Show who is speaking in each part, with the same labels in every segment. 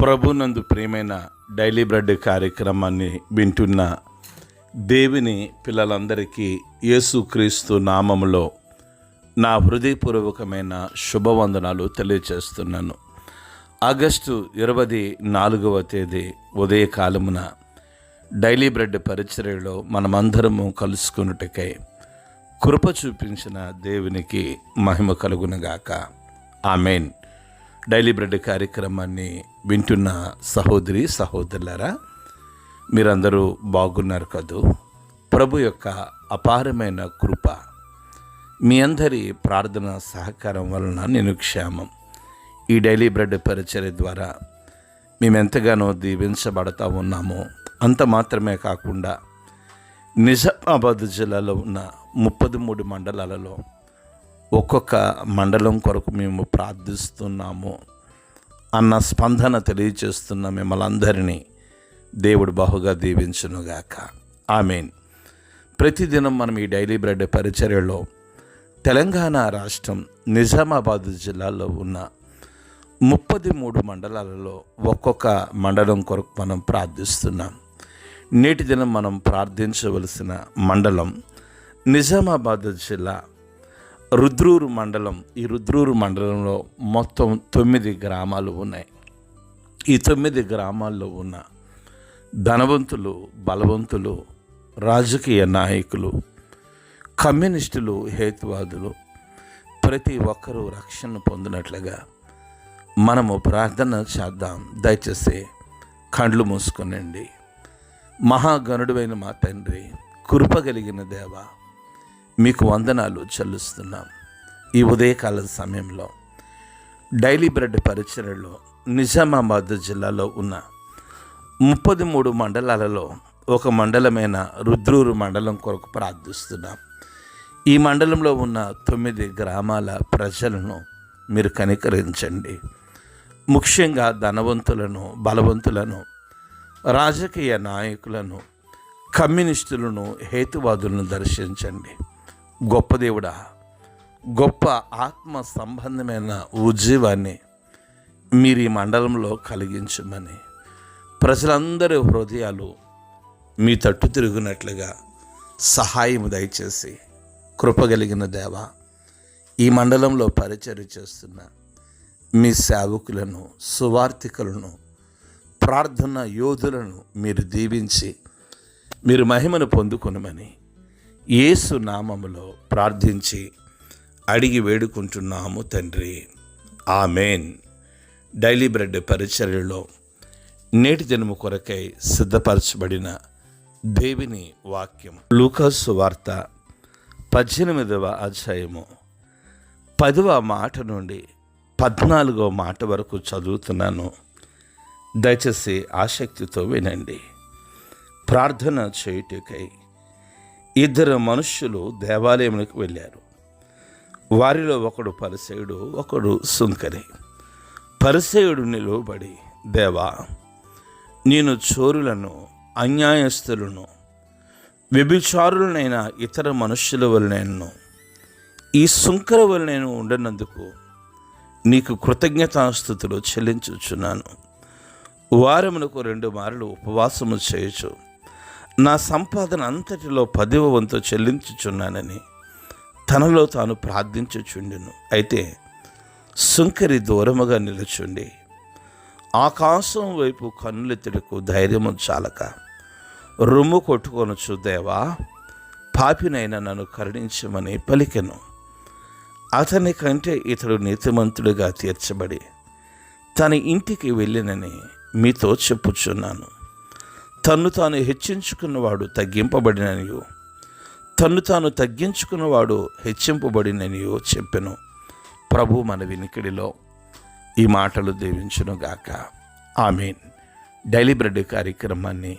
Speaker 1: ప్రభునందు ప్రియమైన daily bread కార్యక్రమాన్ని వింటున్న దేవుని పిల్లలందరికీ యేసుక్రీస్తు నామములో నా హృదయపూర్వకమైన శుభవందనాలు తెలియజేస్తున్నాను. ఆగస్టు 24వ తేదీ ఉదయకాలమున డైలీ బ్రెడ్ పరిచర్యలో మనమందరము కలుసుకున్నట్టుకై కృప చూపించిన దేవునికి మహిమ కలుగునుగాక. ఆమేన్. డైలీ బ్రెడ్ కార్యక్రమాన్ని వింటున్న సహోదరి సహోదరులారా, మీరందరూ బాగున్నారు కదూ? ప్రభు యొక్క అపారమైన కృప మీ అందరి ప్రార్థన సహకారం వలన నేను క్షేమం. ఈ డైలీ బ్రెడ్ పరిచర్య ద్వారా మేమెంతగానో దీవించబడతా ఉన్నామో అంత మాత్రమే కాకుండా నిజామాబాద్ జిల్లాలో ఉన్న 33 మండలాలలో ఒక్కొక్క మండలం కొరకు మేము ప్రార్థిస్తున్నాము అన్న స్పందన తెలియజేస్తున్న మిమ్మల్ని అందరినీ దేవుడు బహుగా దీవించునుగాక. ఆమేన్. ప్రతిదినం మనం ఈ డైలీ బ్రెడ్ పరిచర్యలో తెలంగాణ రాష్ట్రం నిజామాబాద్ జిల్లాలో ఉన్న 33 మండలాలలో ఒక్కొక్క మండలం కొరకు మనం ప్రార్థిస్తున్నాం. నేటి దినం మనం ప్రార్థించవలసిన మండలం నిజామాబాద్ జిల్లా రుద్రూరు మండలం. ఈ రుద్రూరు మండలంలో మొత్తం 9 గ్రామాలు ఉన్నాయి. ఈ 9 గ్రామాల్లో ఉన్న ధనవంతులు, బలవంతులు, రాజకీయ నాయకులు, కమ్యూనిస్టులు, హేతువాదులు ప్రతి ఒక్కరూ రక్షణ పొందినట్లుగా మనము ప్రార్థన చేద్దాం. దయచేసి కండ్లు మూసుకొనండి. మహాగణుడైన మా తండ్రి, కృప కలిగిన దేవ, మీకు వందనాలు చెల్లిస్తున్నాం. ఈ ఉదయకాల సమయంలో డైలీ బ్రెడ్ పరిచర్యలో నిజామాబాద్ జిల్లాలో ఉన్న 33 మండలాలలో ఒక మండలమైన రుద్రూరు మండలం కొరకు ప్రార్థిస్తున్నాం. ఈ మండలంలో ఉన్న 9 గ్రామాల ప్రజలను మీరు కనికరించండి. ముఖ్యంగా ధనవంతులను, బలవంతులను, రాజకీయ నాయకులను, కమ్యూనిస్టులను, హేతువాదులను దర్శించండి. గొప్ప దేవుడా, గొప్ప ఆత్మ సంబంధమైన ఉజ్జీవాన్ని మీరు ఈ మండలంలో కలిగించమని, ప్రజలందరి హృదయాలు మీ తట్టు తిరుగునట్లుగా సహాయం దయచేసి కృపగలిగిన దేవ, ఈ మండలంలో పరిచర్య చేస్తున్న మీ సేవకులను, సువార్థికులను, ప్రార్థన యోధులను మీరు దీవించి మీరు మహిమను పొందుకొనమని యేసు నామములో ప్రార్థించి అడిగి వేడుకుంటున్నాము తండ్రి. ఆమేన్. డైలీ బ్రెడ్ పరిచర్యలో నేటి దినము కొరకై సిద్ధపరచబడిన దేవుని వాక్యం లూకాసు వార్త 18వ అధ్యాయము 10వ మాట నుండి 14వ మాట వరకు చదువుతున్నాను. దయచేసి ఆసక్తితో వినండి. ప్రార్థన చేయుటకై 2 మనుష్యులు దేవాలయములకు వెళ్ళారు. వారిలో ఒకడు పరిసయుడు, ఒకడు సుంకరి. పరిసయుడు నిలువబడి, దేవా, నేను చోరులను, అన్యాయస్తులను, వ్యభిచారులనైన ఇతర మనుష్యుల వలనను ఈ సుంకర వలన ఉండనందుకు నీకు కృతజ్ఞతాస్తుతులు చెల్లించుచున్నాను. వారమునకు 2 మార్లు ఉపవాసము చేయొచ్చు, నా సంపాదన అంతటిలో 10వ వంతు చెల్లించుచున్నానని తనలో తాను ప్రార్థించుచుండెను. అయితే సుంకరి దూరముగా నిలుచుండి ఆకాశం వైపు కన్నులెత్తుటకు ధైర్యము చాలక రొమ్ము కొట్టుకొనొచ్చు, దేవా, పాపినైనా నన్ను కరుణించమని పలికెను. అతని కంటే ఇతడు నీతిమంతుడిగా తీర్చబడి తన ఇంటికి వెళ్ళినని మీతో చెప్పుచున్నాను. తన్ను తాను హెచ్చించుకున్నవాడు తగ్గింపబడిననియో, తన్ను తాను తగ్గించుకున్నవాడు హెచ్చింపబడిననియో చెప్పెను. ప్రభు మన వినికిడిలో ఈ మాటలు దీవించునుగాక. ఆమేన్. డైలీ బ్రెడ్ కార్యక్రమాన్ని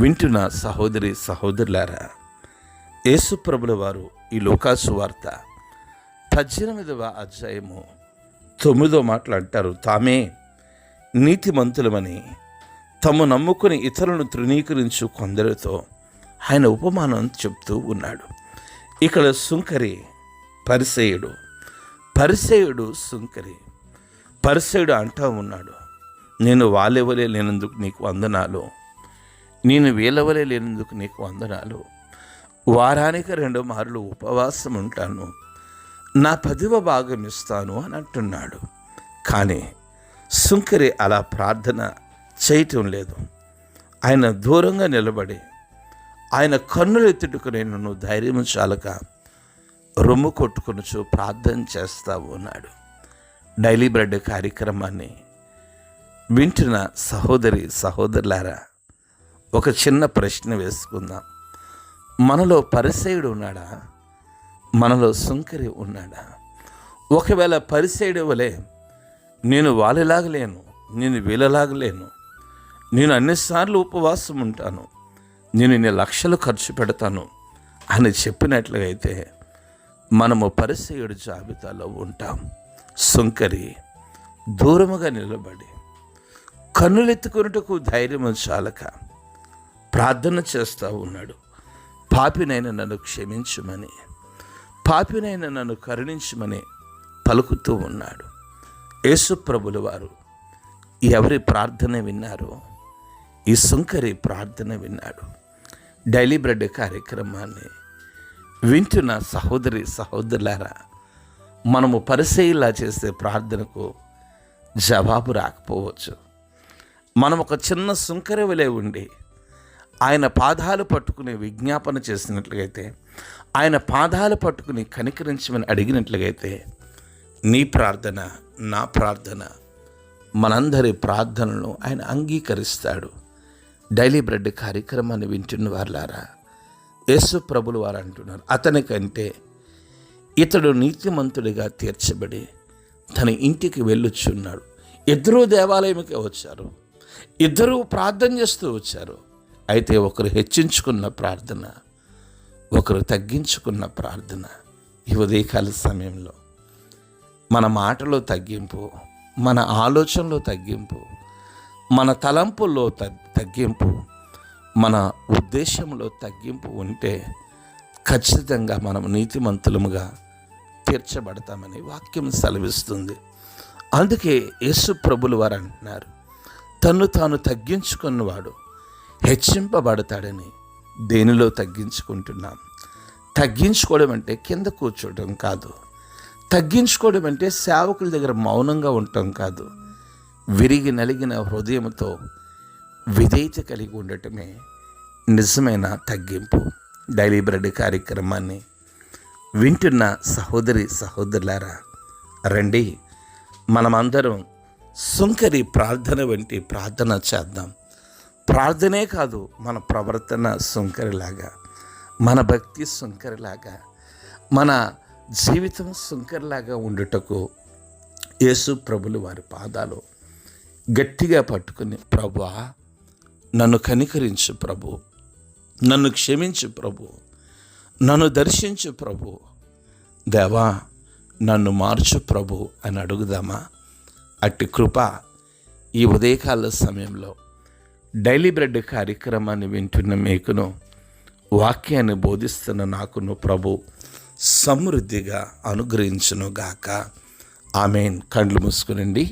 Speaker 1: వింటున్న సహోదరి సహోదరులారా, యేసు ప్రభుల వారు ఈ లూకాసు వార్త 18వ అధ్యాయము 9వ మాటలు అంటారు, తామే నీతిమంతులమని తమ నమ్ముకుని ఇతరులను తృణీకరించు కొందరితో ఆయన ఉపమానం చెప్తూ ఉన్నాడు. ఇక్కడ సుంకరి, పరిసయుడు సుంకరి. పరిసయుడు అంటూ ఉన్నాడు, నేను వాళ్ళెవలే లేనందుకు నీకు వందనాలు, నేను వీళ్ళవలే లేనందుకు నీకు వందనాలు. వారానికి 2 మార్లు ఉపవాసం ఉంటాను, నా 10వ భాగం ఇస్తాను అని అంటున్నాడు. కానీ సుంకరి అలా ప్రార్థన చేయటం లేదు. ఆయన దూరంగా నిలబడి ఆయన కన్నులు ఎత్తుటకు నేను ధైర్యం చాలక రొమ్ము కొట్టుకొనుచు ప్రార్థన చేస్తావు అన్నాడు. డైలీ బ్రెడ్ కార్యక్రమాన్ని వింటున్న సహోదరులారా, ఒక చిన్న ప్రశ్న వేసుకుందాం. మనలో పరిసయుడు ఉన్నాడా? మనలో సుంకరి ఉన్నాడా? ఒకవేళ పరిసయుడు వలె నేను వాళ్ళలాగా లేను, నేను వీళ్ళలాగా లేను, నేను అన్నిసార్లు ఉపవాసం ఉంటాను, నేను ఇన్ని లక్షలు ఖర్చు పెడతాను అని చెప్పినట్లయితే మనము పరిసయుడి జాబితాలో ఉంటాం. సుంకరి దూరముగా నిలబడి కన్నులెత్తుకొనుటకు ధైర్యం చాలక ప్రార్థన చేస్తూ ఉన్నాడు. పాపినైనా నన్ను క్షమించుమని, పాపినైనా నన్ను కరుణించుమని పలుకుతూ ఉన్నాడు. యేసు ప్రభుల వారు ఎవరి ప్రార్థన విన్నారో ఈ సుంకరి ప్రార్థన విన్నాడు. డైలీ బ్రెడ్ కార్యక్రమాన్ని వింటున్న సహోదరులారా, మనము పరిసయ్యులా చేసే ప్రార్థనకు జవాబు రాకపోవచ్చు. మనం ఒక చిన్న సుంకరి వలె ఉండి ఆయన పాదాలు పట్టుకుని విజ్ఞాపన చేసినట్లయితే, ఆయన పాదాలు పట్టుకుని కనికరించమని అడిగినట్లయితే నీ ప్రార్థన, నా ప్రార్థన, మనందరి ప్రార్థనలను ఆయన అంగీకరిస్తాడు. డైలీ బ్రెడ్ కార్యక్రమాన్ని వింటున్న వారులారా, యేసు ప్రభులు వారు అంటున్నారు, అతనికంటే ఇతడు నీతిమంతుడిగా తీర్చబడి తన ఇంటికి వెళ్ళొచ్చున్నాడు. ఇద్దరూ దేవాలయంకి వచ్చారు, ఇద్దరూ ప్రార్థన చేస్తూ వచ్చారు. అయితే ఒకరు హెచ్చించుకున్న ప్రార్థన, ఒకరు తగ్గించుకున్న ప్రార్థన. ఈ ఉదయకాల సమయంలో మన మాటలో తగ్గింపు, మన ఆలోచనలో తగ్గింపు, మన తలంపుల్లో తగ్గింపు, మన ఉద్దేశంలో తగ్గింపు ఉంటే ఖచ్చితంగా మనం నీతిమంతులముగా తీర్చబడతామని వాక్యం సెలవిస్తుంది. అందుకే యేసు ప్రభులు వారు అంటున్నారు, తన్ను తాను తగ్గించుకున్నవాడు హెచ్చింపబడతాడని. దేనిలో తగ్గించుకుంటున్నాం? తగ్గించుకోవడం అంటే కింద కూర్చోవడం కాదు. తగ్గించుకోవడం అంటే సేవకుల దగ్గర మౌనంగా ఉండటం కాదు. విరిగి నలిగిన హృదయంతో విధేయత కలిగి ఉండటమే నిజమైన తగ్గింపు. డైలీ బ్రెడ్ కార్యక్రమాన్ని వింటున్న సహోదరులారా, రండి మనమందరం సుంకరి ప్రార్థన వంటి ప్రార్థన చేద్దాం. ప్రార్థనే కాదు, మన ప్రవర్తన సుంకరిలాగా, మన భక్తి సుంకరిలాగా, మన జీవితం సుంకరిలాగా ఉండుటకు యేసు ప్రభులు వారి పాదాలు గట్టిగా పట్టుకుని, ప్రభువా నన్ను కనికరించు ప్రభు, నన్ను క్షమించు ప్రభు, నన్ను దర్శించు ప్రభు, దేవా నన్ను మార్చు ప్రభు అని అడుగుదామా? అట్టి కృప ఈ ఉదయకాల సమయంలో డైలీ బ్రెడ్ కార్యక్రమాన్ని వింటున్న మీకును, వాక్యాన్ని బోధిస్తున్న నాకును ప్రభు సమృద్ధిగా అనుగ్రహించునుగాక. ఆమేన్. కళ్ళు మూసుకునండి,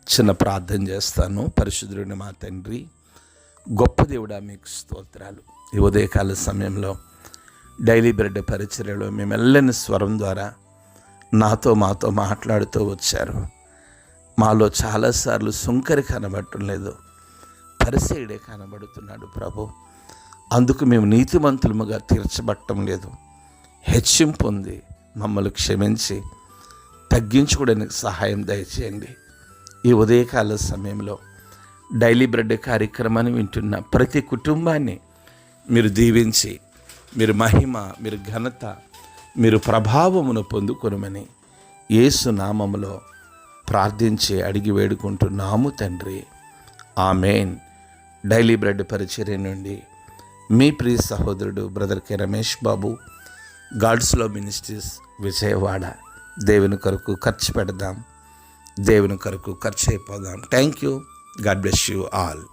Speaker 1: చిన్న ప్రార్థన చేస్తాను. పరిశుద్ధుడైన మా తండ్రి, గొప్ప దేవుడా, మీకు స్తోత్రాలు. ఈ ఉదయకాల సమయంలో డైలీ బ్రెడ్ పరిచర్యలో మీ మెల్లని స్వరం ద్వారా మాతో మాట్లాడుతూ వచ్చారు. మాలో చాలాసార్లు సుంకరి కనబడటం లేదు, పరిసయుడే కనబడుతున్నాడు ప్రభు. అందుకు మేము నీతిమంతులముగా తీర్చబట్టం లేదు, హెచ్చింపు ఉంది. మమ్మల్ని క్షమించి తగ్గించుకోవడానికి సహాయం దయచేయండి. ఈ ఉదయకాల సమయంలో డైలీ బ్రెడ్ కార్యక్రమాన్ని వింటున్న ప్రతి కుటుంబాన్ని మీరు దీవించి, మీరు మహిమ, మీరు ఘనత, మీరు ప్రభావమును పొందుకొనమని యేసు నామములో ప్రార్థించి అడిగి వేడుకుంటున్నాము తండ్రి. ఆమేన్. డైలీ బ్రెడ్ పరిచర్య నుండి మీ ప్రియ సహోదరుడు brother K Ramesh Babu, God's love ministries, Vijayawada. దేవుని కొరకు ఖర్చు పెడదాం, దేవుని కొరకు ఖర్చు అయిపోదాం. Thank you. God bless you all.